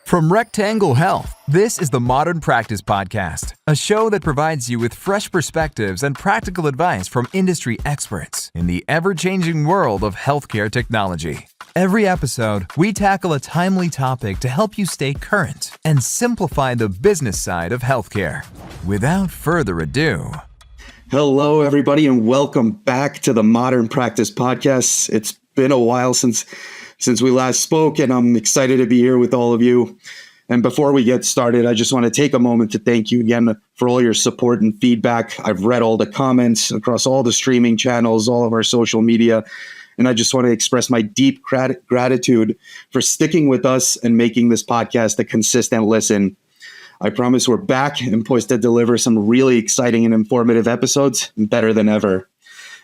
From Rectangle Health, this is the Modern Practice Podcast, a show that provides you with fresh perspectives and practical advice from industry experts in the ever-changing world of healthcare technology. Every episode, we tackle a timely topic to help you stay current and simplify the business side of healthcare. Without further ado... Hello, everybody, and welcome back to the Modern Practice Podcast. It's been a while since we last spoke, and I'm excited to be here with all of you. And before we get started, I just want to take a moment to thank you again for all your support and feedback. I've read all the comments across all the streaming channels, all of our social media, and I just want to express my deep gratitude for sticking with us and making this podcast a consistent listen. I promise we're back and poised to deliver some really exciting and informative episodes, better than ever.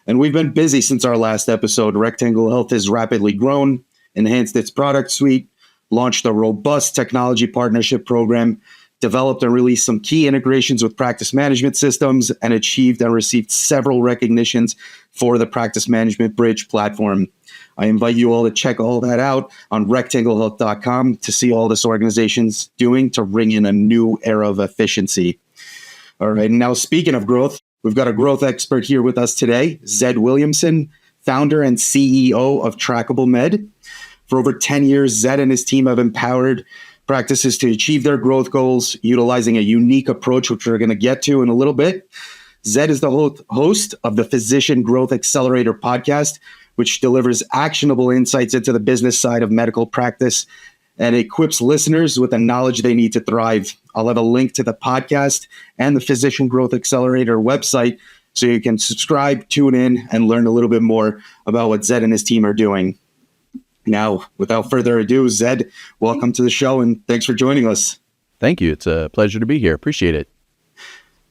And we've been busy since our last episode. Rectangle Health has rapidly grown, enhanced its product suite, launched a robust technology partnership program, developed and released some key integrations with practice management systems, and achieved and received several recognitions for the Practice Management Bridge platform. I invite you all to check all that out on rectanglehealth.com to see all this organization's doing to bring in a new era of efficiency. All right, now speaking of growth, we've got a growth expert here with us today, Zed Williamson, founder and CEO of Trackable Med. For over 10 years, Zed and his team have empowered practices to achieve their growth goals, utilizing a unique approach, which we're going to get to in a little bit. Zed is the host of the Physician Growth Accelerator podcast, which delivers actionable insights into the business side of medical practice and equips listeners with the knowledge they need to thrive. I'll have a link to the podcast and the Physician Growth Accelerator website so you can subscribe, tune in, and learn a little bit more about what Zed and his team are doing. Now, without further ado, Zed, welcome to the show and thanks for joining us. Thank you. It's a pleasure to be here. Appreciate it.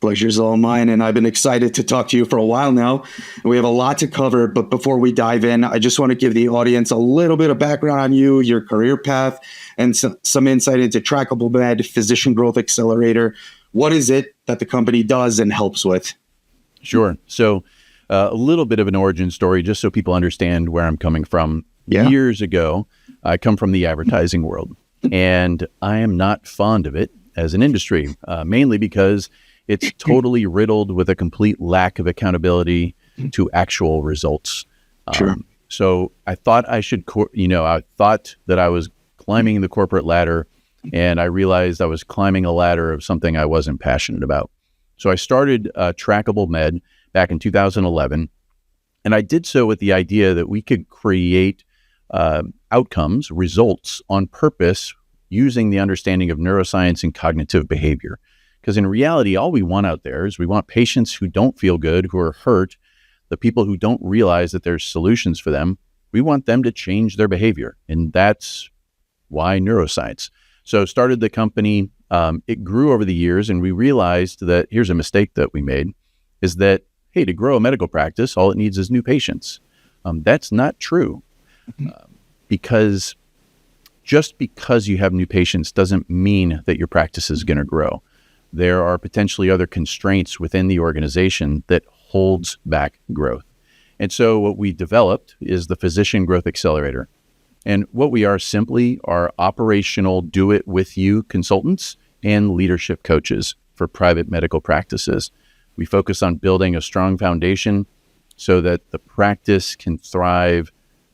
Pleasure's all mine, and I've been excited to talk to you for a while now. We have a lot to cover, but before we dive in, I just want to give the audience a little bit of background on you, your career path, and some insight into Trackable Med, Physician Growth Accelerator. What is it that the company does and helps with? Sure. So a little bit of an origin story, just so people understand where I'm coming from. Yeah. Years ago, I come from the advertising world, and I am not fond of it as an industry, mainly because it's totally riddled with a complete lack of accountability to actual results. Sure. So I thought I thought that I was climbing the corporate ladder, and I realized I was climbing a ladder of something I wasn't passionate about. So I started Trackable Med back in 2011, and I did so with the idea that we could create outcomes, results on purpose using the understanding of neuroscience and cognitive behavior. Because in reality, all we want out there is we want patients who don't feel good, who are hurt, the people who don't realize that there's solutions for them. We want them to change their behavior. And that's why neuroscience. So started the company. It grew over the years, and we realized that here's a mistake that we made, is that, hey, to grow a medical practice, all it needs is new patients. That's not true. Because just because you have new patients doesn't mean that your practice is going to grow. There are potentially other constraints within the organization that holds back growth. And so what we developed is the Physician Growth Accelerator. And what we are simply are operational do-it-with-you consultants and leadership coaches for private medical practices. We focus on building a strong foundation so that the practice can thrive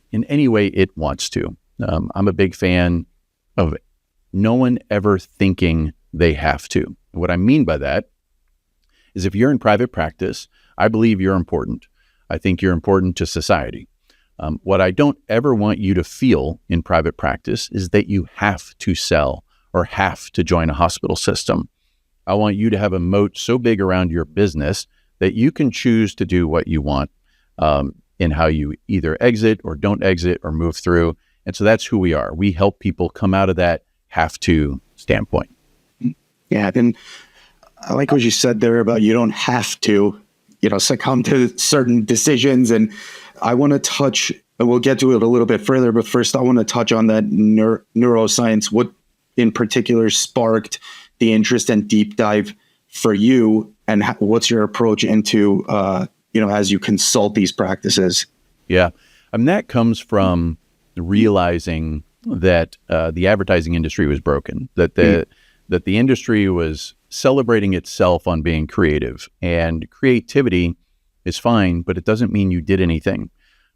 in any way it wants to. I'm a big fan of no one ever thinking they have to. What I mean by that is if you're in private practice, I believe you're important. I think you're important to society. What I don't ever want you to feel in private practice is that you have to sell or have to join a hospital system. I want you to have a moat so big around your business that you can choose to do what you want in how you either exit or don't exit or move through. And so that's who we are. We help people come out of that have to standpoint. Yeah, and I like what you said there about you don't have to, succumb to certain decisions. And I want to touch, and we'll get to it a little bit further, but first I want to touch on that neuroscience. What in particular sparked the interest and deep dive for you, and what's your approach into, as you consult these practices? Yeah, that comes from realizing that the advertising industry was broken, that the industry was celebrating itself on being creative, and creativity is fine, but it doesn't mean you did anything.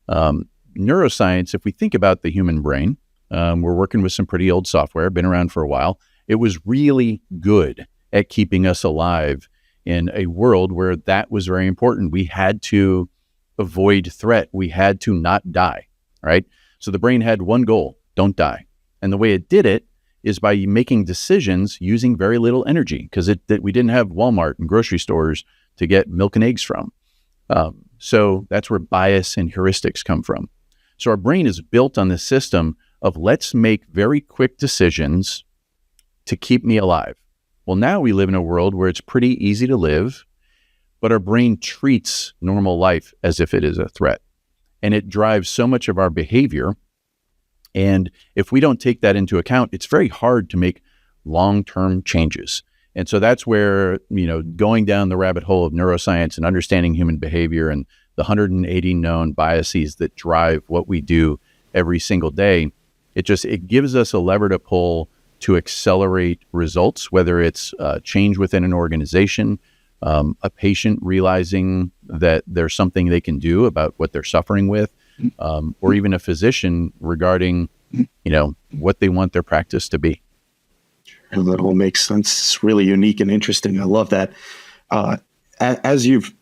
Neuroscience, if we think about the human brain, we're working with some pretty old software, been around for a while. It was really good at keeping us alive in a world where that was very important. We had to avoid threat. We had to not die, right? So the brain had one goal: don't die. And the way it did it is by making decisions using very little energy, because we didn't have Walmart and grocery stores to get milk and eggs from. So that's where bias and heuristics come from. So our brain is built on this system of let's make very quick decisions to keep me alive. Well, now we live in a world where it's pretty easy to live, but our brain treats normal life as if it is a threat. And it drives so much of our behavior. And if we don't take that into account, it's very hard to make long-term changes. And so that's where, going down the rabbit hole of neuroscience and understanding human behavior and the 180 known biases that drive what we do every single day, it gives us a lever to pull to accelerate results, whether it's change within an organization, a patient realizing that there's something they can do about what they're suffering with, or even a physician regarding, what they want their practice to be. That all makes sense. It's really unique and interesting. I love that. As you've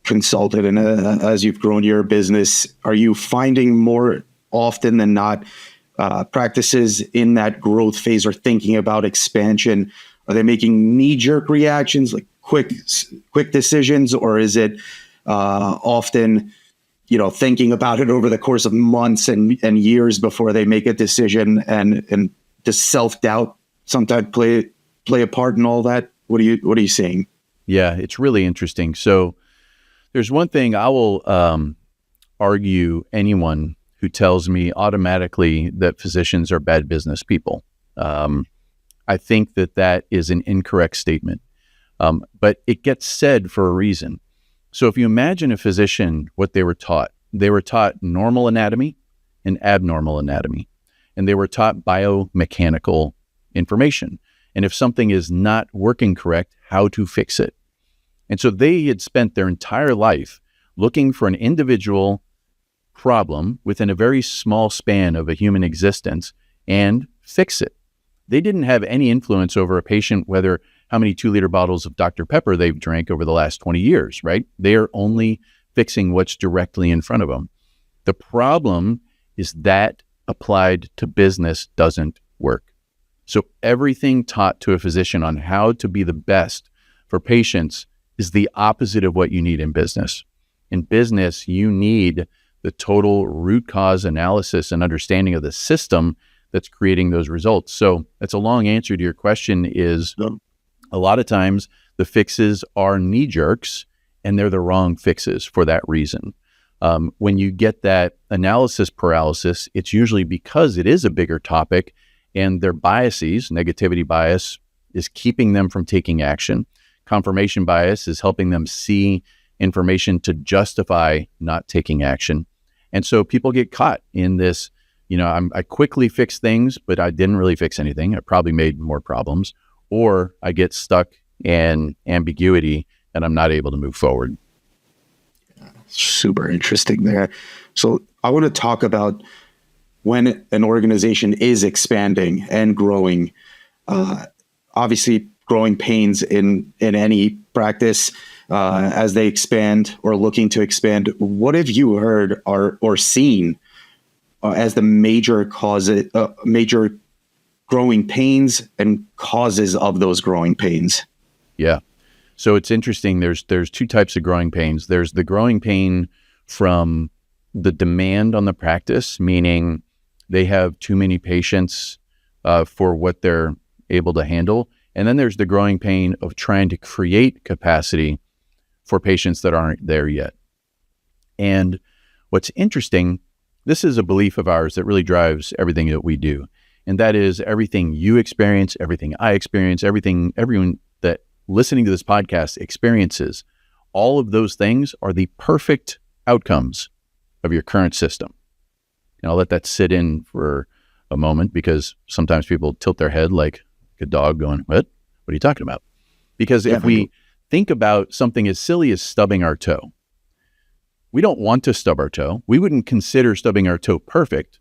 consulted and as you've grown your business, are you finding more often than not practices in that growth phase are thinking about expansion? Are they making knee-jerk reactions, like quick decisions, or is it often, thinking about it over the course of months and years before they make a decision, and does self-doubt sometimes play a part in all that? What are you seeing? Yeah, it's really interesting. So there's one thing I will argue anyone who tells me automatically that physicians are bad business people. I think that is an incorrect statement, but it gets said for a reason. So if you imagine a physician, what they were taught normal anatomy and abnormal anatomy, and they were taught biomechanical information. And if something is not working correct, how to fix it. And so they had spent their entire life looking for an individual problem within a very small span of a human existence and fix it. They didn't have any influence over a patient, whether how many 2-liter bottles of Dr. Pepper they've drank over the last 20 years, right? They are only fixing what's directly in front of them. The problem is that applied to business doesn't work. So everything taught to a physician on how to be the best for patients is the opposite of what you need in business. In business, you need the total root cause analysis and understanding of the system that's creating those results. So that's a long answer to your question is a lot of times the fixes are knee jerks and they're the wrong fixes for that reason. When you get that analysis paralysis, it's usually because it is a bigger topic and their biases, negativity bias, is keeping them from taking action. Confirmation bias is helping them see information to justify not taking action. And so people get caught in this, I quickly fix things, but I didn't really fix anything. I probably made more problems. Or I get stuck in ambiguity and I'm not able to move forward. Super interesting there. So I want to talk about when an organization is expanding and growing. Obviously, growing pains in any practice as they expand or looking to expand. What have you heard or seen as the major growing pains and causes of those growing pains? Yeah. So it's interesting. There's two types of growing pains. There's the growing pain from the demand on the practice, meaning they have too many patients for what they're able to handle. And then there's the growing pain of trying to create capacity for patients that aren't there yet. And what's interesting, this is a belief of ours that really drives everything that we do. And that is everything you experience, everything I experience, everyone that listening to this podcast experiences, all of those things are the perfect outcomes of your current system. And I'll let that sit in for a moment, because sometimes people tilt their head like a dog going, what are you talking about? Because if we think about something as silly as stubbing our toe, we don't want to stub our toe. We wouldn't consider stubbing our toe perfect,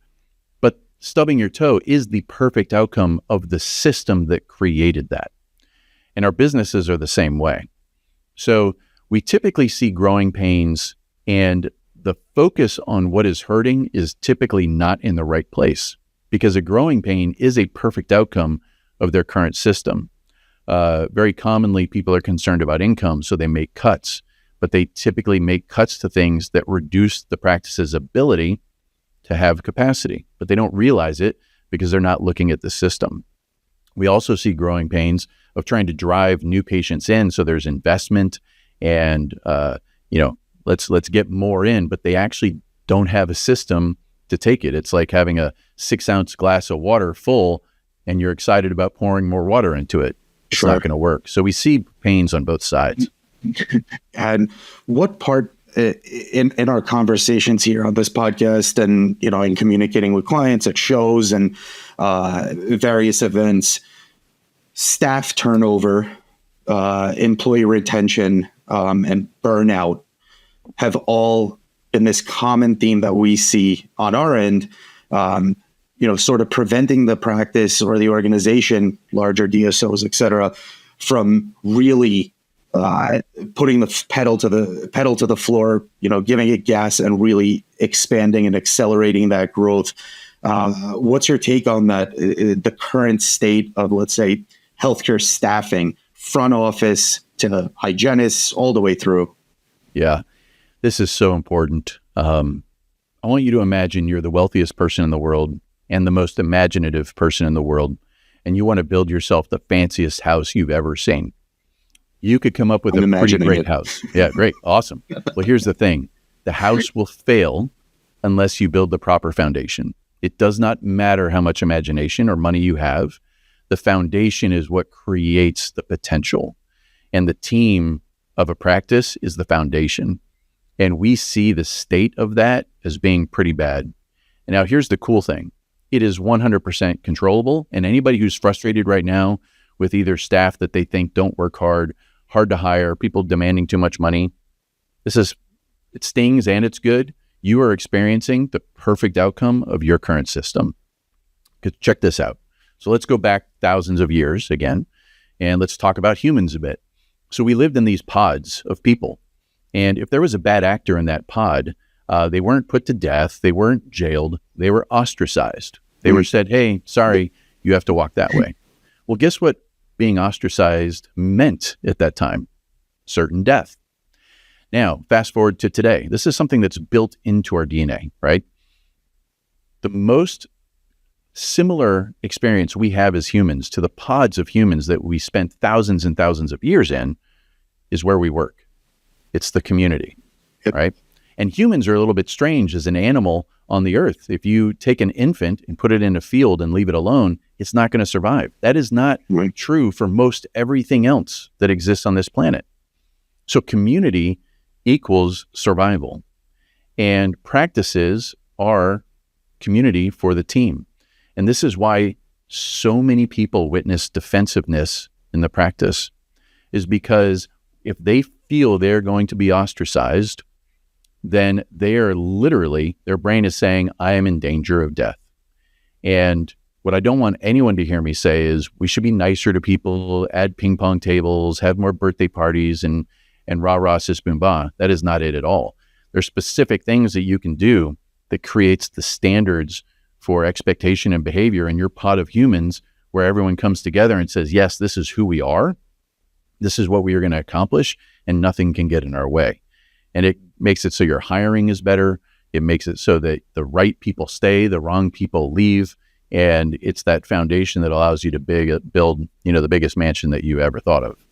but stubbing your toe is the perfect outcome of the system that created that. And our businesses are the same way. So we typically see growing pains, and the focus on what is hurting is typically not in the right place, because a growing pain is a perfect outcome of their current system. Very commonly, people are concerned about income, so they make cuts, but they typically make cuts to things that reduce the practice's ability to have capacity, but they don't realize it because they're not looking at the system. We also see growing pains of trying to drive new patients in, so there's investment and let's get more in, but they actually don't have a system to take it. It's like having a 6-ounce glass of water full and you're excited about pouring more water into it. It's not going to work. So we see pains on both sides. And what part in our conversations here on this podcast and, in communicating with clients at shows and various events, staff turnover, employee retention, and burnout have all been this common theme that we see on our end, sort of preventing the practice or the organization, larger DSOs, et cetera, from really putting the pedal to the floor, giving it gas and really expanding and accelerating that growth. What's your take on that? The current state of, let's say, healthcare staffing, front office to the hygienists, all the way through. Yeah, this is so important. I want you to imagine you're the wealthiest person in the world and the most imaginative person in the world, and you want to build yourself the fanciest house you've ever seen. You could come up with a pretty great house. Yeah, great. Awesome. Well, here's the thing. The house will fail unless you build the proper foundation. It does not matter how much imagination or money you have. The foundation is what creates the potential. And the team of a practice is the foundation. And we see the state of that as being pretty bad. And now here's the cool thing. It is 100% controllable. And anybody who's frustrated right now with either staff that they think don't work hard to hire, people demanding too much money, it stings and it's good. You are experiencing the perfect outcome of your current system. Check this out. So let's go back thousands of years again, and let's talk about humans a bit. So we lived in these pods of people. And if there was a bad actor in that pod, they weren't put to death. They weren't jailed. They were ostracized. They were said, hey, sorry, you have to walk that way. Well, guess what being ostracized meant at that time? Certain death. Now, fast forward to today. This is something that's built into our DNA, right? The most similar experience we have as humans to the pods of humans that we spent thousands and thousands of years in is where we work. It's the community, right? And humans are a little bit strange as an animal on the earth. If you take an infant and put it in a field and leave it alone, it's not going to survive. That is not true for most everything else that exists on this planet. So community equals survival. And practices are community for the team. And this is why so many people witness defensiveness in the practice, is because if they feel they're going to be ostracized, then they are literally, their brain is saying, I am in danger of death. And what I don't want anyone to hear me say is we should be nicer to people, add ping pong tables, have more birthday parties, and rah-rah sis boom bah. That is not it at all. There's specific things that you can do that creates the standards for expectation and behavior in your pod of humans, where everyone comes together and says, yes, this is who we are. This is what we are going to accomplish, and nothing can get in our way. And it makes it so your hiring is better. It makes it so that the right people stay, the wrong people leave. And it's that foundation that allows you to build, the biggest mansion that you ever thought of.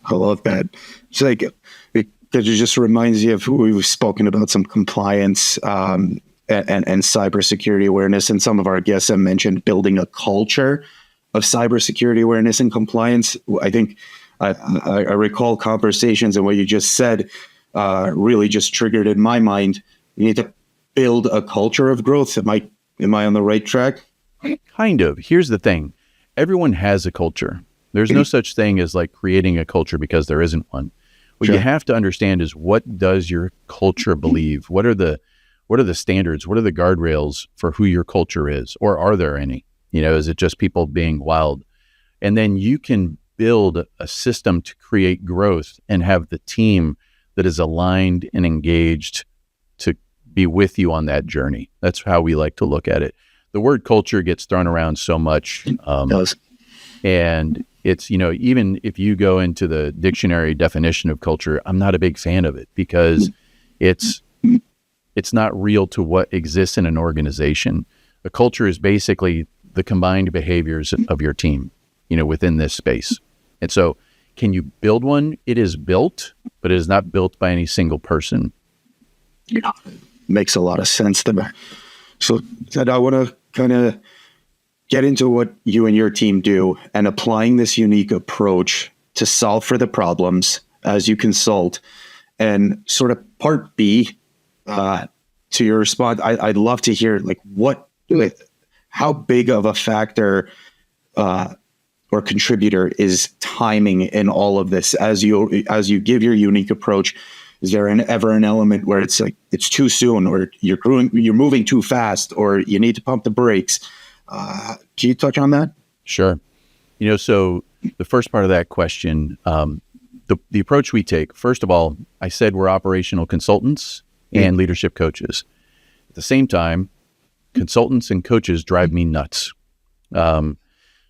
I love that. It's like, because it just reminds you of who we've spoken about, some compliance and cybersecurity awareness. And some of our guests have mentioned building a culture of cybersecurity awareness and compliance. I think I recall conversations, and what you just said really just triggered in my mind. You need to build a culture of growth. It might Am I on the right track? Kind of. Here's the thing. Everyone has a culture. There's no such thing as like creating a culture because there isn't one. What Sure. you have to understand is, what does your culture believe? What are the standards? What are the guardrails for who your culture is? Or are there any? Is it just people being wild? And then you can build a system to create growth and have the team that is aligned and engaged to be with you on that journey. That's how we like to look at it. The word culture gets thrown around so much. It does. And it's, even if you go into the dictionary definition of culture, I'm not a big fan of it because it's not real to what exists in an organization. A culture is basically the combined behaviors of your team, within this space. And so, can you build one? It is built, but it is not built by any single person. Yeah, makes a lot of sense there. So, Zed, I want to kind of get into what you and your team do and applying this unique approach to solve for the problems as you consult. And sort of part B, to your response, I'd love to hear how big of a factor or contributor is timing in all of this as you give your unique approach. Is there ever an element where it's like it's too soon, or you're moving too fast, or you need to pump the brakes? Can you touch on that? Sure. So the first part of that question, the approach we take, first of all, I said we're operational consultants and leadership coaches. At the same time, consultants and coaches drive me nuts.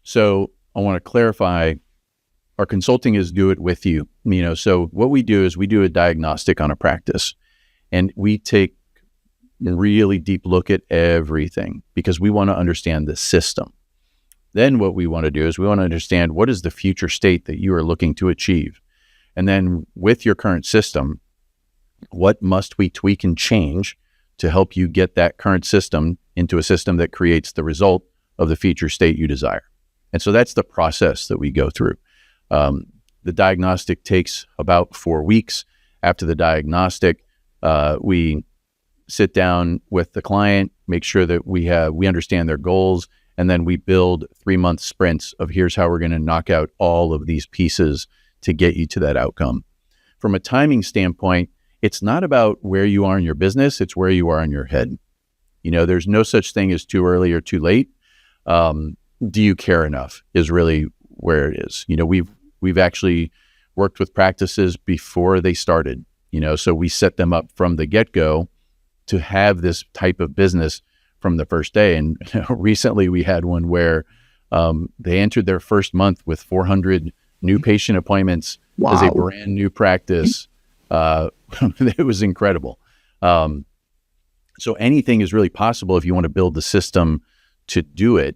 So I want to clarify, our consulting is do it with you. So what we do is we do a diagnostic on a practice, and we take a really deep look at everything because we want to understand the system. Then what we want to do is we want to understand what is the future state that you are looking to achieve. And then with your current system, what must we tweak and change to help you get that current system into a system that creates the result of the future state you desire? And so that's the process that we go through. The diagnostic takes about 4 weeks. After the diagnostic, we sit down with the client, make sure that we understand their goals, and then we build 3-month sprints of here's how we're going to knock out all of these pieces to get you to that outcome. From a timing standpoint, it's not about where you are in your business, it's where you are in your head. There's no such thing as too early or too late. Do you care enough is really where it is. We've actually worked with practices before they started, so we set them up from the get-go to have this type of business from the first day. And recently we had one where they entered their first month with 400 new patient appointments. Wow. As a brand new practice. It was incredible. So anything is really possible if you want to build the system to do it.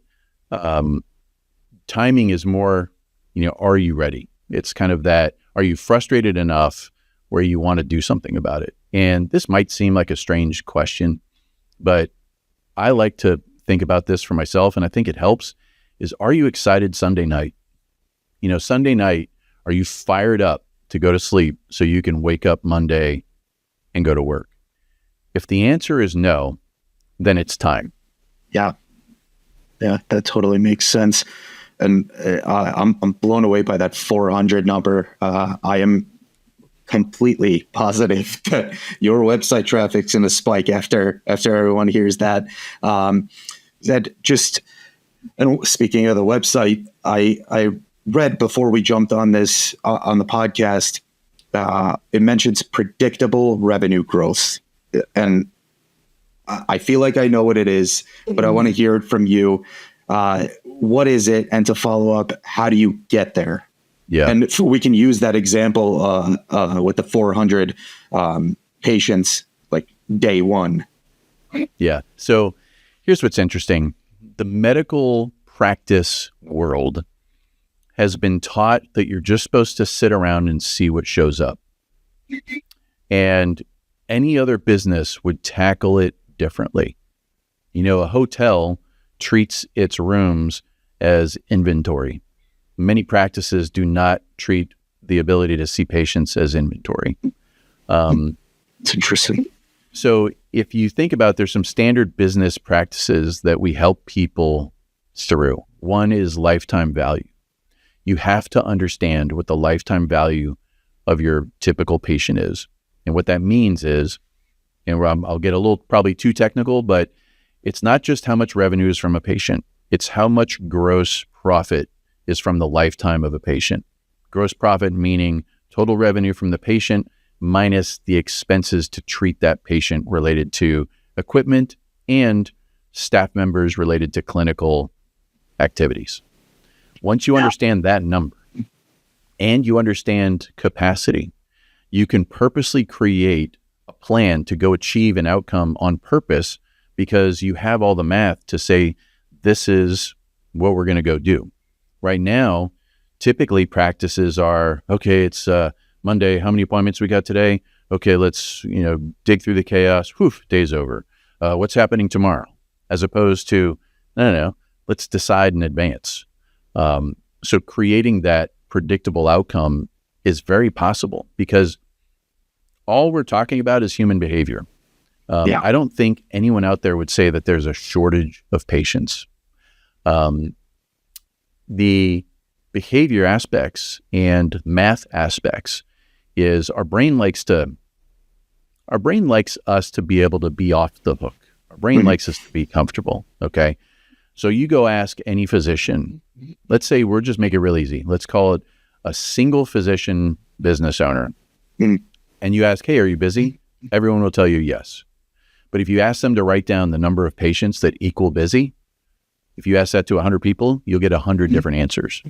Timing is more, are you ready? It's kind of that, are you frustrated enough where you want to do something about it? And this might seem like a strange question, but I like to think about this for myself, and I think it helps, is are you excited Sunday night? Sunday night, are you fired up to go to sleep so you can wake up Monday and go to work? If the answer is no, then it's time. Yeah, that totally makes sense. And I'm blown away by that 400 number. I am completely positive that your website traffic's going to spike after everyone hears that. Zed, and speaking of the website, I read before we jumped on this on the podcast, it mentions predictable revenue growth. And I feel like I know what it is, but I want to hear it from you. What is it? And to follow up, how do you get there? Yeah. And we can use that example with the 400 patients, like day one. Yeah. So here's what's interesting. The medical practice world has been taught that you're just supposed to sit around and see what shows up. And any other business would tackle it differently. A hotel treats its rooms as inventory. Many practices do not treat the ability to see patients as inventory. It's interesting. So if you think about, there's some standard business practices that we help people through. One is lifetime value. You have to understand what the lifetime value of your typical patient is. And what that means is, and I'll get a little probably too technical, but it's not just how much revenue is from a patient. It's how much gross profit is from the lifetime of a patient. Gross profit meaning total revenue from the patient minus the expenses to treat that patient related to equipment and staff members related to clinical activities. Once you understand that number and you understand capacity, you can purposely create a plan to go achieve an outcome on purpose because you have all the math to say, this is what we're going to go do. Right now, typically practices are, okay, it's Monday, how many appointments we got today? Okay, let's, dig through the chaos. Whew, day's over. What's happening tomorrow? As opposed to, no, let's decide in advance. So creating that predictable outcome is very possible because all we're talking about is human behavior. I don't think anyone out there would say that there's a shortage of patients. The behavior aspects and math aspects is our brain likes us to be able to be off the hook. Our brain likes us to be comfortable. Okay. So you go ask any physician, let's say we'll just make it real easy. Let's call it a single physician business owner. And you ask, hey, are you busy? Everyone will tell you yes. But if you ask them to write down the number of patients that equal busy, if you ask that to 100 people, you'll get 100 different answers.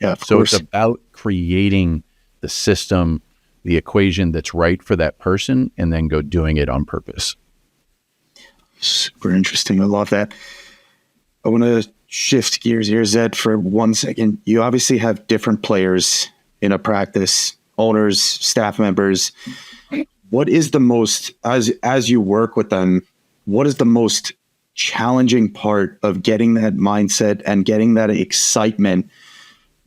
Yeah, of so course. It's about creating the system, the equation that's right for that person, and then go doing it on purpose. Super interesting. I love that. I want to shift gears here, Zed, for 1 second. You obviously have different players in a practice, owners, staff members. What is the most, as you work with them, what is the most challenging part of getting that mindset and getting that excitement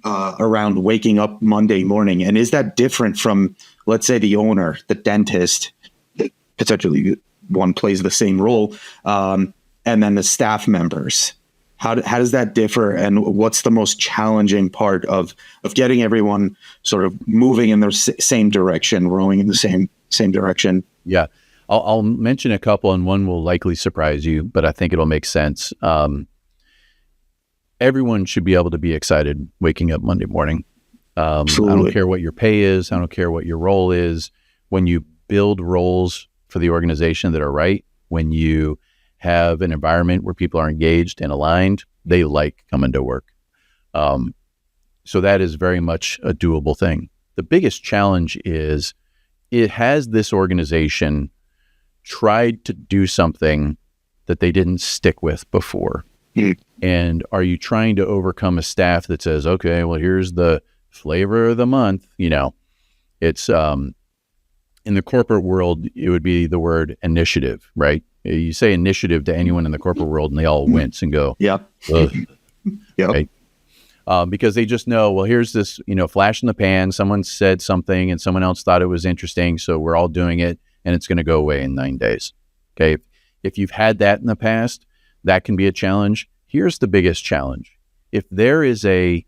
around waking up Monday morning? And is that different from, let's say, the owner, the dentist, potentially one plays the same role, and then the staff members? How does that differ? And what's the most challenging part of getting everyone sort of moving in the same direction, rowing in the same direction? Yeah. I'll mention a couple, and one will likely surprise you, but I think it'll make sense. Everyone should be able to be excited waking up Monday morning. I don't care what your pay is. I don't care what your role is. When you build roles for the organization that are right, when you have an environment where people are engaged and aligned, they like coming to work. So that is very much a doable thing. The biggest challenge is has this organization tried to do something that they didn't stick with before? And are you trying to overcome a staff that says, okay, well, here's the flavor of the month? It's in the corporate world, it would be the word initiative, right? You say initiative to anyone in the corporate world and they all wince and go, yep. Right? Because they just know, well, here's this, flash in the pan. Someone said something and someone else thought it was interesting. So we're all doing it and it's going to go away in 9 days. Okay. If you've had that in the past, that can be a challenge. Here's the biggest challenge. If there is a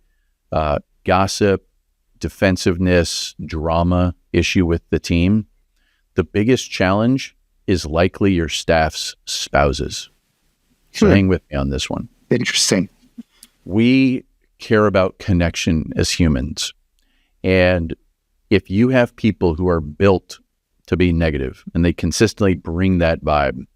gossip, defensiveness, drama issue with the team, the biggest challenge is likely your staff's spouses. So hang with me on this one. Interesting. We care about connection as humans. And if you have people who are built to be negative and they consistently bring that vibe,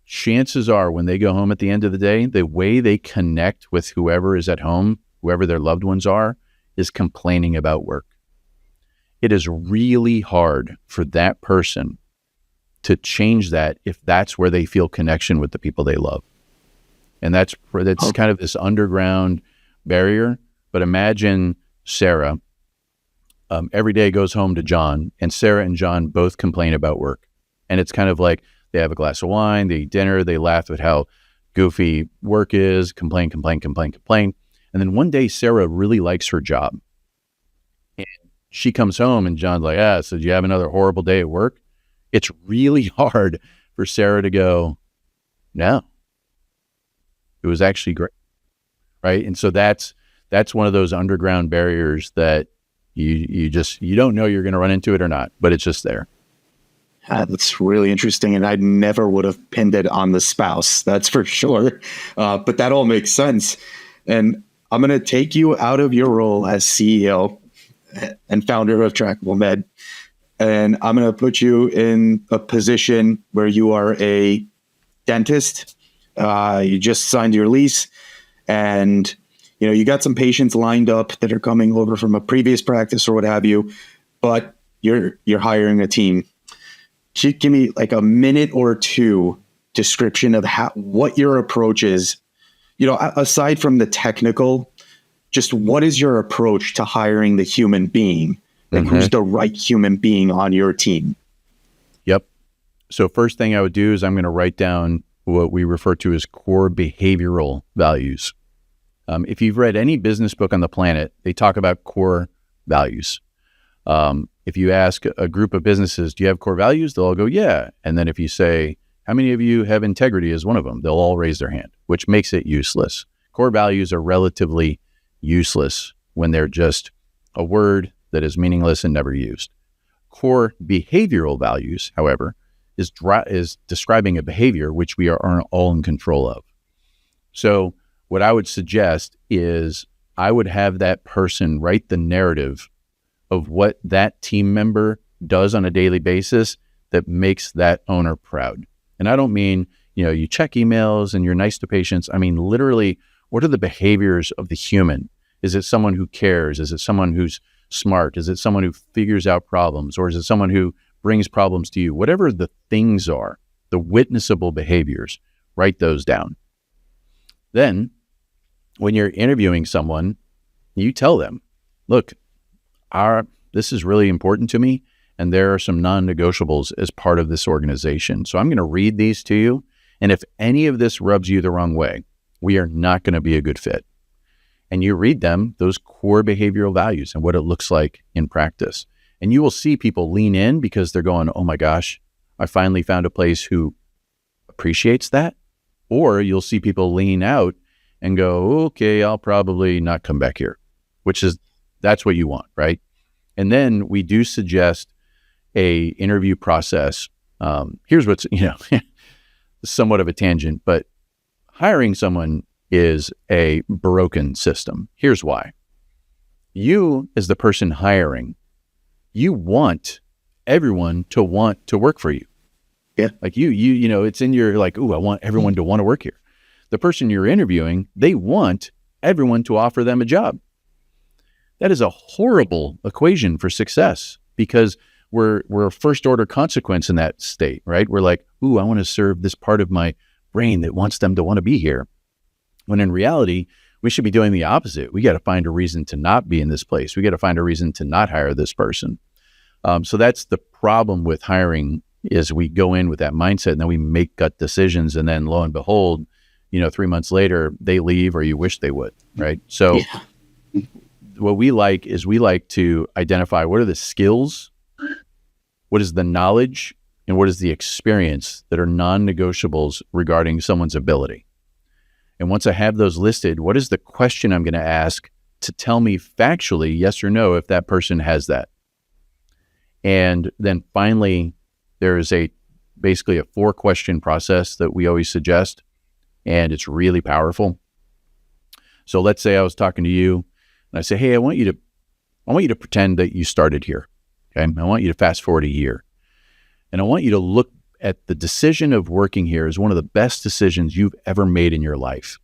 chances are when they go home at the end of the day, the way they connect with whoever is at home, whoever their loved ones are, is complaining about work. It is really hard for that person to change that if that's where they feel connection with the people they love. And that's kind of this underground barrier. But imagine Sarah every day goes home to John, and Sarah and John both complain about work. And it's kind of like they have a glass of wine, they eat dinner, they laugh at how goofy work is, complain. And then one day Sarah really likes her job. And she comes home and John's like, so did you have another horrible day at work? It's really hard for Sarah to go, no, it was actually great, right? And so that's one of those underground barriers that you don't know you're going to run into it or not, but it's just there. That's really interesting, and I never would have pinned it on the spouse, that's for sure. But that all makes sense. And I'm going to take you out of your role as CEO and founder of Trackable Med, and I'm going to put you in a position where you are a dentist. You just signed your lease, and you got some patients lined up that are coming over from a previous practice or what have you, but you're hiring a team. Give me like a minute or two description of what your approach is, aside from the technical, just what is your approach to hiring the human being? Like who's the right human being on your team? Yep. So first thing I would do is I'm going to write down what we refer to as core behavioral values. If you've read any business book on the planet, they talk about core values. If you ask a group of businesses, do you have core values? They'll all go, yeah. And then if you say, how many of you have integrity as one of them? They'll all raise their hand, which makes it useless. Core values are relatively useless when they're just a word that is meaningless and never used. Core behavioral values, however, is describing a behavior which we are all in control of. So what I would suggest is I would have that person write the narrative of what that team member does on a daily basis that makes that owner proud. And I don't mean, you check emails and you're nice to patients. I mean, literally, what are the behaviors of the human? Is it someone who cares? Is it someone who's smart? Is it someone who figures out problems? Or is it someone who brings problems to you? Whatever the things are, the witnessable behaviors, write those down. Then, when you're interviewing someone, you tell them, look, this is really important to me, and there are some non-negotiables as part of this organization. So I'm going to read these to you, and if any of this rubs you the wrong way, we are not going to be a good fit. And you read them, those core behavioral values and what it looks like in practice. And you will see people lean in because they're going, oh my gosh, I finally found a place who appreciates that. Or you'll see people lean out and go, okay, I'll probably not come back here, that's what you want, right? And then we do suggest a interview process. Here's what's, somewhat of a tangent, but hiring someone is a broken system. Here's why. You, as the person hiring, you want everyone to want to work for you. Yeah. Like it's in your I want everyone to want to work here. The person you're interviewing, they want everyone to offer them a job. That is a horrible equation for success because we're a first order consequence in that state, right? We're like, I want to serve this part of my brain that wants them to want to be here. When in reality, we should be doing the opposite. We got to find a reason to not be in this place. We got to find a reason to not hire this person. So that's the problem with hiring is we go in with that mindset and then we make gut decisions. And then lo and behold, 3 months later, they leave or you wish they would, right? So what we like to identify what are the skills, what is the knowledge, and what is the experience that are non-negotiables regarding someone's ability. And once I have those listed, what is the question I'm going to ask to tell me factually, yes or no, if that person has that? And then finally, there is basically a 4-question process that we always suggest, and it's really powerful. So let's say I was talking to you and I say, hey, I want you to pretend that you started here. Okay. I want you to fast forward a year. And I want you to look at the decision of working here as one of the best decisions you've ever made in your life.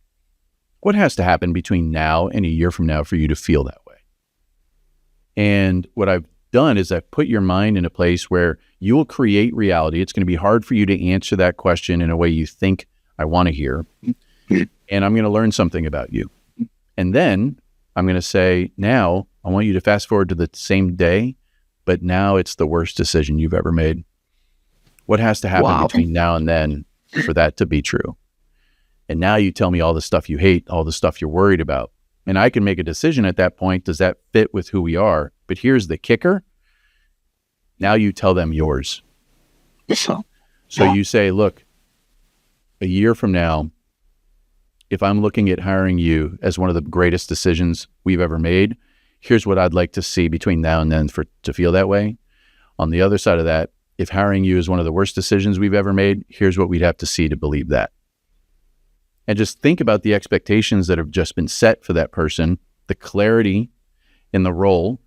What has to happen between now and a year from now for you to feel that way? And what I've done is I've put your mind in a place where you will create reality. It's going to be hard for you to answer that question in a way you think I want to hear. And I'm going to learn something about you. And then I'm going to say, now I want you to fast forward to the same day, but now it's the worst decision you've ever made. What has to happen between now and then for that to be true? And now you tell me all the stuff you hate, all the stuff you're worried about. And I can make a decision at that point. Does that fit with who we are? But here's the kicker. Now you tell them yours. So you say, look, a year from now, if I'm looking at hiring you as one of the greatest decisions we've ever made, here's what I'd like to see between now and then to feel that way. On the other side of that, if hiring you is one of the worst decisions we've ever made, here's what we'd have to see to believe that. And just think about the expectations that have just been set for that person, the clarity in the role,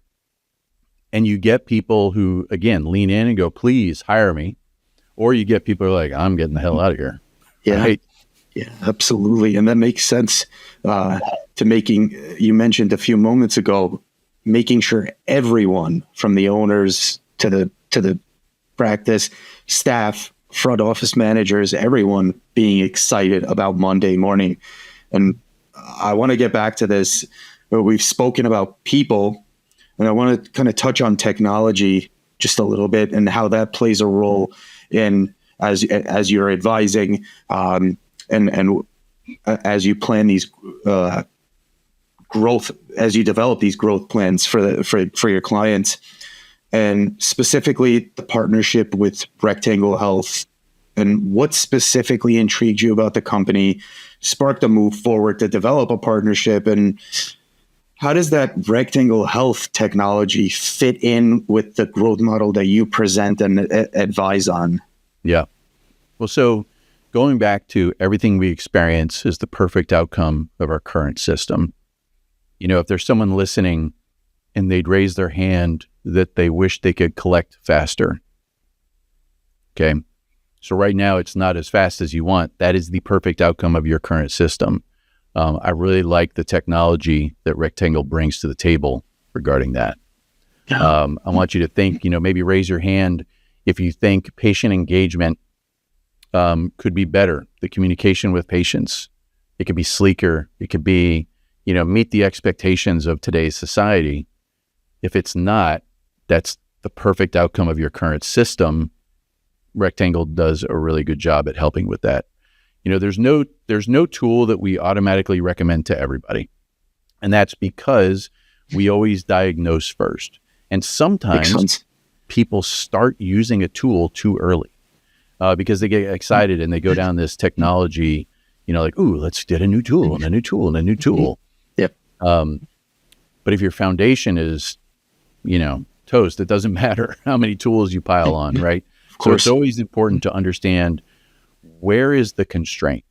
and you get people who, again, lean in and go, please hire me. Or you get people who are like, I'm getting the hell out of here. Yeah. Right? Yeah, absolutely. And that makes sense you mentioned a few moments ago, making sure everyone from the owners to the practice staff, front office managers, everyone being excited about Monday morning. And I want to get back to this, where we've spoken about people, and I want to kind of touch on technology just a little bit and how that plays a role in as you're advising and as you plan these growth, as you develop these growth plans for your clients, and specifically the partnership with Rectangle Health, and what specifically intrigued you about the company, sparked a move forward to develop a partnership, and how does that Rectangle Health technology fit in with the growth model that you present and advise on? Yeah. Well, so going back to everything we experience is the perfect outcome of our current system. You know, if there's someone listening and they'd raise their hand that they wish they could collect faster. Okay. So right now it's not as fast as you want. That is the perfect outcome of your current system. I really like the technology that Rectangle brings to the table regarding that. I want you to think, maybe raise your hand if you think patient engagement could be better, the communication with patients. It could be sleeker. It could be, meet the expectations of today's society. If it's not, that's the perfect outcome of your current system. Rectangle does a really good job at helping with that. There's no tool that we automatically recommend to everybody. And that's because we always diagnose first. And sometimes people start using a tool too early because they get excited and they go down this technology, like, ooh, let's get a new tool and a new tool and a new tool. Yep. But if your foundation is, toast, it doesn't matter how many tools you pile on, right? So it's always important to understand, where is the constraint?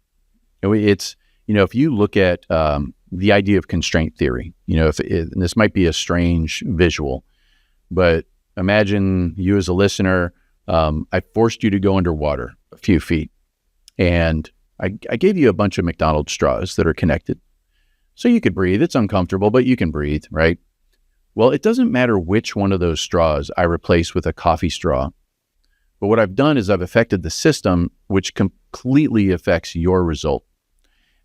It's, if you look at the idea of constraint theory, and this might be a strange visual, but imagine you as a listener, I forced you to go underwater a few feet, and I gave you a bunch of McDonald's straws that are connected. So you could breathe. It's uncomfortable, but you can breathe, right? Well, it doesn't matter which one of those straws I replace with a coffee straw. But what I've done is I've affected the system, which completely affects your result.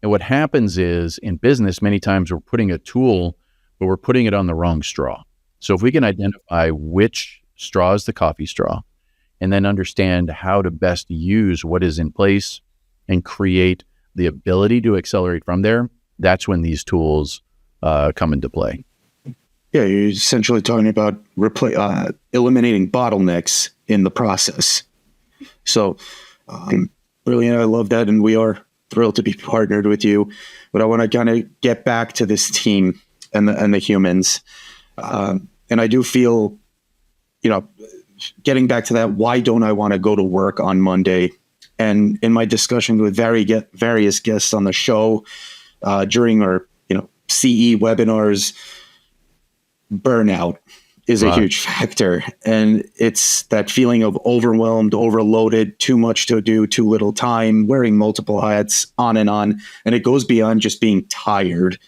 And what happens is, in business, many times we're putting a tool, but we're putting it on the wrong straw. So if we can identify which straw is the coffee straw, and then understand how to best use what is in place and create the ability to accelerate from there, that's when these tools come into play. Yeah, you're essentially talking about eliminating bottlenecks in the process. So, brilliant. I love that. And we are thrilled to be partnered with you. But I want to kind of get back to this team and the humans. And I do feel, getting back to that, why don't I want to go to work on Monday? And in my discussion with various guests on the show during our, CE webinars, burnout is a huge factor. And it's that feeling of overwhelmed, overloaded, too much to do, too little time, wearing multiple hats, on. And it goes beyond just being tired.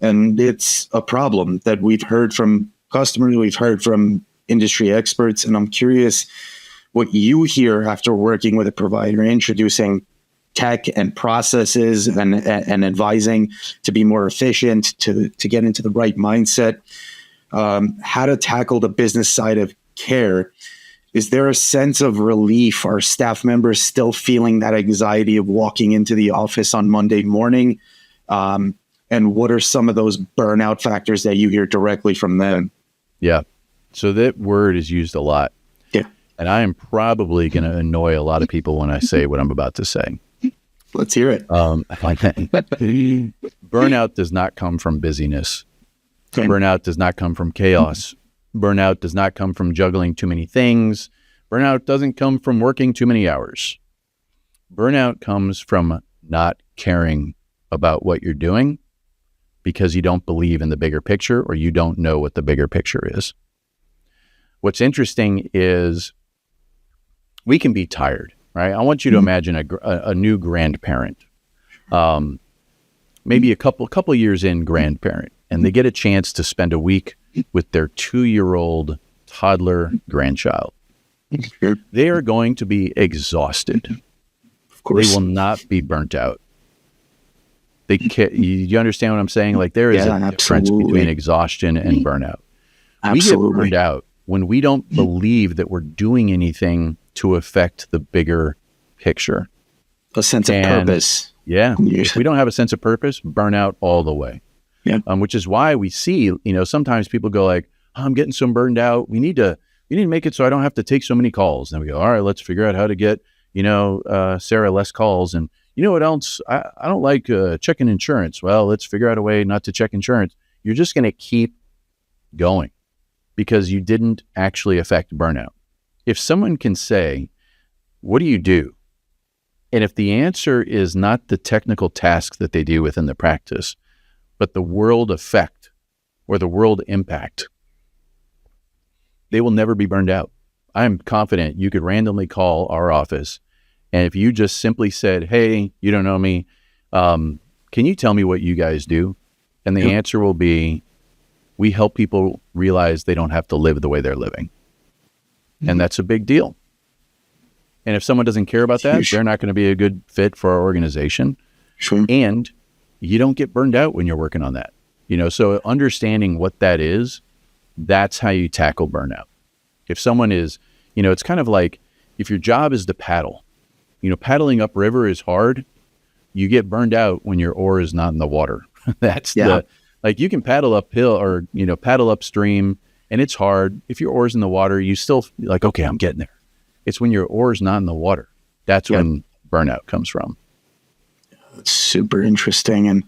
And it's a problem that we've heard from customers, we've heard from industry experts. And I'm curious what you hear after working with a provider, introducing tech and processes and advising to be more efficient, to get into the right mindset. How to tackle the business side of care. Is there a sense of relief? Are staff members still feeling that anxiety of walking into the office on Monday morning? And what are some of those burnout factors that you hear directly from them? Yeah. So that word is used a lot. Yeah. And I am probably going to annoy a lot of people when I say what I'm about to say. Let's hear it. Burnout does not come from busyness. Okay. Burnout does not come from chaos. Burnout does not come from juggling too many things. Burnout doesn't come from working too many hours. Burnout comes from not caring about what you're doing because you don't believe in the bigger picture, or you don't know what the bigger picture is. What's interesting is we can be tired, right? I want you to imagine a new grandparent, maybe a couple years in grandparent, and they get a chance to spend a week with their 2-year-old toddler grandchild. They are going to be exhausted. Of course. They will not be burnt out. You understand what I'm saying? Like, there is a difference between exhaustion and burnout. Absolutely. We get burned out when we don't believe that we're doing anything to affect the bigger picture. A sense of purpose. Yeah. If we don't have a sense of purpose, burnout all the way. Yeah. Which is why we see, sometimes people go like, oh, I'm getting so burned out. We need to make it so I don't have to take so many calls. And we go, all right, let's figure out how to get, Sarah less calls. And you know what else? I don't like checking insurance. Well, let's figure out a way not to check insurance. You're just going to keep going because you didn't actually affect burnout. If someone can say, what do you do? And if the answer is not the technical task that they do within the practice, but the world effect or the world impact, they will never be burned out. I'm confident you could randomly call our office, and if you just simply said, hey, you don't know me, can you tell me what you guys do? And the answer will be, we help people realize they don't have to live the way they're living. And that's a big deal. And if someone doesn't care about that, they're not going to be a good fit for our organization. Sure. And you don't get burned out when you're working on that. So understanding what that is, that's how you tackle burnout. If someone is, it's kind of like if your job is to paddle, paddling upriver is hard. You get burned out when your oar is not in the water. That's you can paddle uphill or, paddle upstream, and it's hard. If your oar's in the water, you still like, okay, I'm getting there. It's when your oar's not in the water. That's when burnout comes from. That's super interesting. And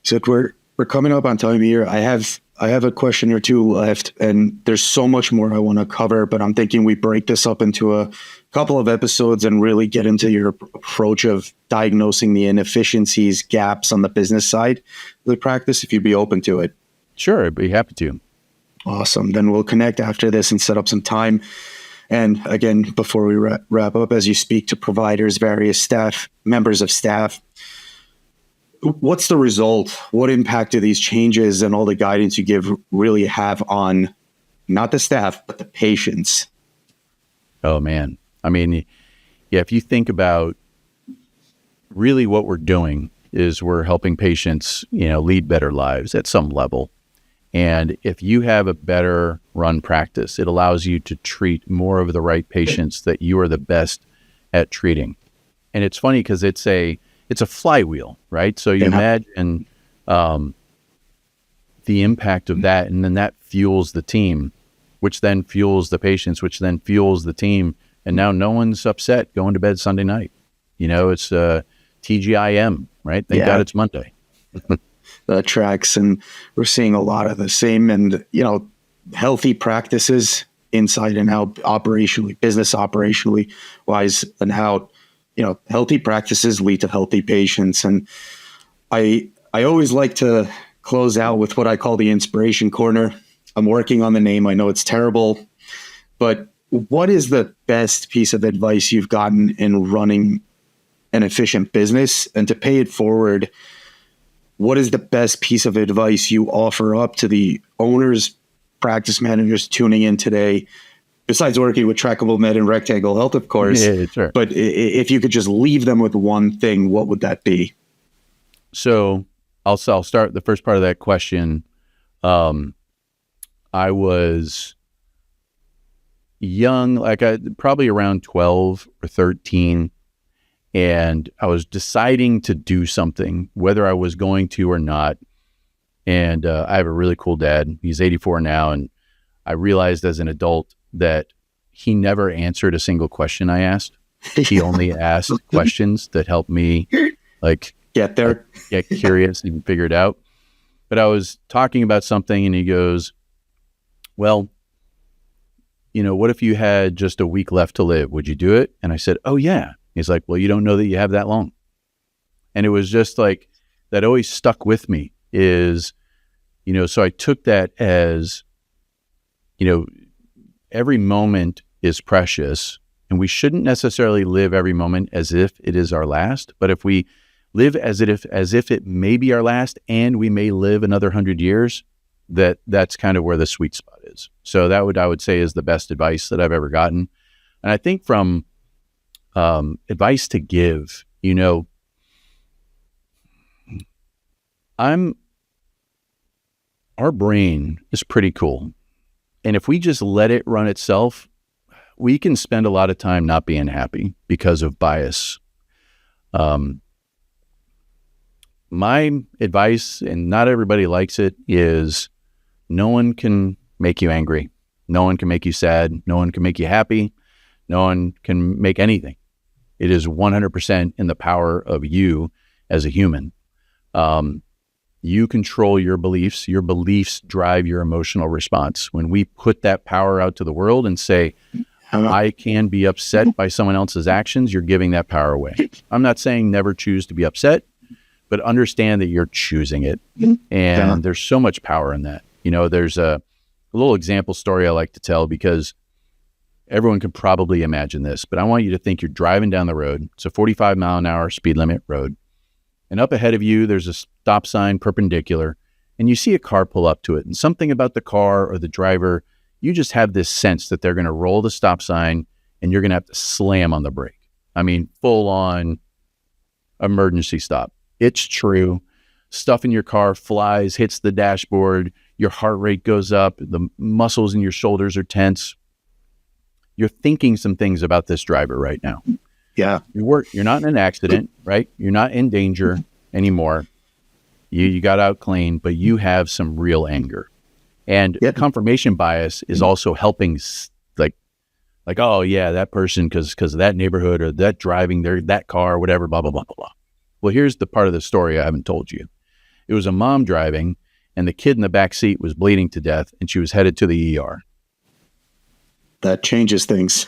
so we're coming up on time here. I have a question or two left, and there's so much more I want to cover, but I'm thinking we break this up into a couple of episodes and really get into your approach of diagnosing the inefficiencies, gaps on the business side of the practice, if you'd be open to it. Sure, I'd be happy to. Awesome. Then we'll connect after this and set up some time. And again, before we wrap up, as you speak to providers, various members of staff, what's the result? What impact do these changes and all the guidance you give really have on not the staff, but the patients? Oh, man. I mean, if you think about really what we're doing is we're helping patients, lead better lives at some level. And if you have a better run practice, it allows you to treat more of the right patients that you are the best at treating. And it's funny because it's a flywheel, right? So you imagine the impact of that, and then that fuels the team, which then fuels the patients, which then fuels the team. And now no one's upset going to bed Sunday night. It's TGIM, right? Thank God it's Monday. That tracks, and we're seeing a lot of the same, and healthy practices inside and out, operationally, business operationally wise, and how healthy practices lead to healthy patients. And I always like to close out with what I call the inspiration corner. I'm working on the name. I know it's terrible, but what is the best piece of advice you've gotten in running an efficient business? And to pay it forward, what is the best piece of advice you offer up to the owners, practice managers tuning in today, besides working with Trackable Med and Rectangle Health, of course? Yeah, sure. But if you could just leave them with one thing, what would that be? So I'll start the first part of that question. I was young, probably around 12 or 13. And I was deciding to do something, whether I was going to or not. And I have a really cool dad. He's 84 now. And I realized as an adult that he never answered a single question I asked. He only asked questions that helped me get there, get curious and figure it out. But I was talking about something and he goes, well, what if you had just a week left to live? Would you do it? And I said, oh yeah. He's like, well, you don't know that you have that long. And it was just like, that always stuck with me is, so I took that as, every moment is precious and we shouldn't necessarily live every moment as if it is our last. But if we live as if it may be our last and we may live another 100 years, that's kind of where the sweet spot is. So that I would say is the best advice that I've ever gotten. And I think from advice to give, our brain is pretty cool. And if we just let it run itself, we can spend a lot of time not being happy because of bias. My advice, and not everybody likes it, is no one can make you angry. No one can make you sad. No one can make you happy. No one can make anything. It is 100% in the power of you as a human. You control your beliefs. Your beliefs drive your emotional response. When we put that power out to the world and say, I can be upset by someone else's actions, you're giving that power away. I'm not saying never choose to be upset, but understand that you're choosing it. And there's so much power in that. There's a little example story I like to tell because everyone can probably imagine this, but I want you to think you're driving down the road. It's a 45 mile an hour speed limit road. And up ahead of you, there's a stop sign perpendicular, and you see a car pull up to it. And something about the car or the driver, you just have this sense that they're going to roll the stop sign and you're going to have to slam on the brake. I mean, full on emergency stop. It's true. Stuff in your car flies, hits the dashboard. Your heart rate goes up. The muscles in your shoulders are tense. You're thinking some things about this driver right now. Yeah. You're not in an accident, right? You're not in danger anymore. You got out clean, but you have some real anger. And confirmation bias is also helping, like, oh yeah, that person, because of that neighborhood or that driving that car, whatever, blah, blah, blah, blah, blah. Well, here's the part of the story I haven't told you. It was a mom driving and the kid in the back seat was bleeding to death and she was headed to the ER. That changes things.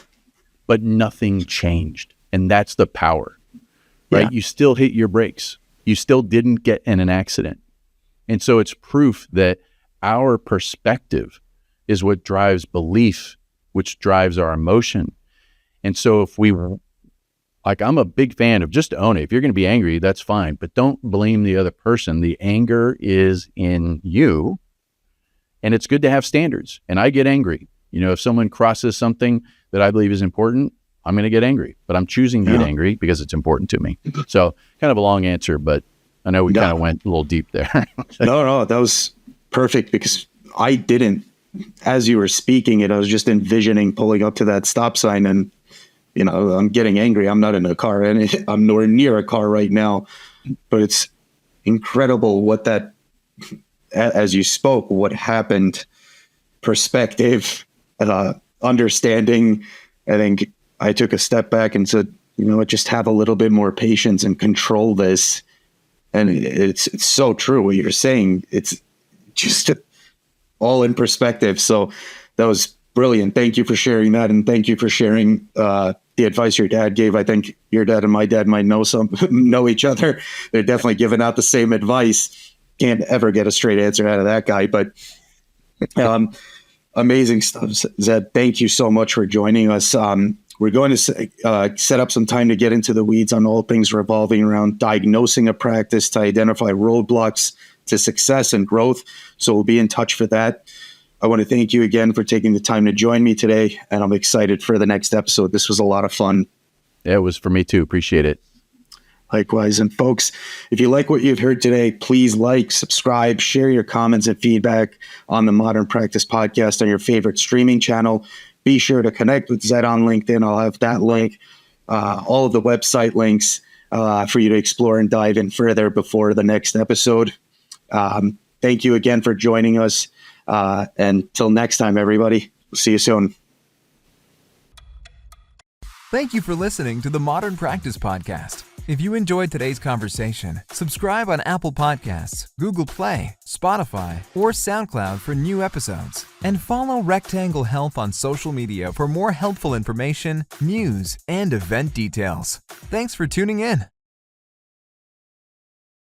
But nothing changed. And that's the power, right? Yeah. You still hit your brakes. You still didn't get in an accident. And so it's proof that our perspective is what drives belief, which drives our emotion. And so if I'm a big fan of just own it. If you're going to be angry, that's fine, but don't blame the other person. The anger is in you, and it's good to have standards. And I get angry. If someone crosses something that I believe is important, I'm going to get angry, but I'm choosing to get angry because it's important to me. So kind of a long answer, but I know we kind of went a little deep there. No, that was perfect because I didn't, as you were speaking it, I was just envisioning pulling up to that stop sign and, I'm getting angry. I'm not in a car and I'm nowhere near a car right now, but it's incredible what that, as you spoke, what happened, perspective, understanding. I think I took a step back and said, just have a little bit more patience and control this. And it's so true what you're saying. It's just all in perspective. So that was brilliant. Thank you for sharing that. And thank you for sharing the advice your dad gave. I think your dad and my dad might know each other. They're definitely giving out the same advice. Can't ever get a straight answer out of that guy, but amazing stuff, Zed. Thank you so much for joining us. We're going to set up some time to get into the weeds on all things revolving around diagnosing a practice to identify roadblocks to success and growth. So we'll be in touch for that. I want to thank you again for taking the time to join me today, and I'm excited for the next episode. This was a lot of fun. Yeah, it was for me too. Appreciate it. Likewise. And folks, if you like what you've heard today, please like, subscribe, share your comments and feedback on the Modern Practice Podcast on your favorite streaming channel. Be sure to connect with Zed on LinkedIn. I'll have that link, all of the website links for you to explore and dive in further before the next episode. Thank you again for joining us. And till next time, everybody, we'll see you soon. Thank you for listening to the Modern Practice Podcast. If you enjoyed today's conversation, subscribe on Apple Podcasts, Google Play, Spotify, or SoundCloud for new episodes. And follow Rectangle Health on social media for more helpful information, news, and event details. Thanks for tuning in.